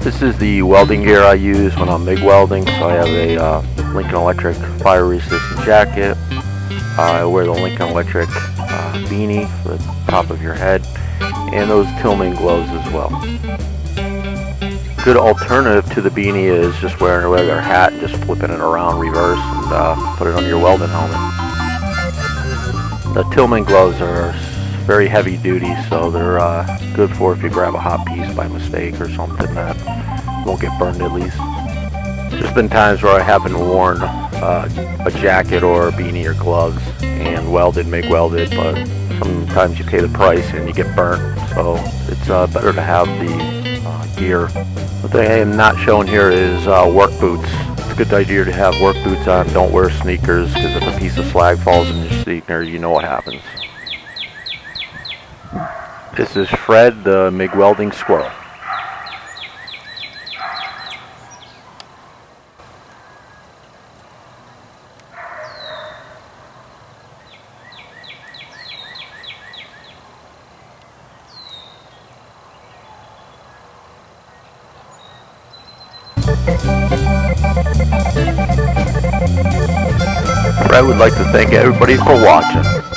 This is the welding gear I use when I'm MIG welding. So I have a Lincoln Electric fire resistant jacket. I wear the Lincoln Electric beanie for the top of your head, and those Tillman gloves as well. Good alternative to the beanie is just wearing a regular hat and just flipping it around reverse and put it on your welding helmet. The Tillman gloves are very heavy duty, so they're good for if you grab a hot piece by mistake or something that won't get burned at least. There's been times where I haven't worn a jacket or a beanie or gloves and MIG welded, but sometimes you pay the price and you get burnt, so it's better to have the gear. The thing I am not showing here is work boots. It's a good idea to have work boots on. Don't wear sneakers, because if a piece of slag falls in your sneaker, you know what happens. This is Fred, the MIG welding squirrel. I would like to thank everybody for watching.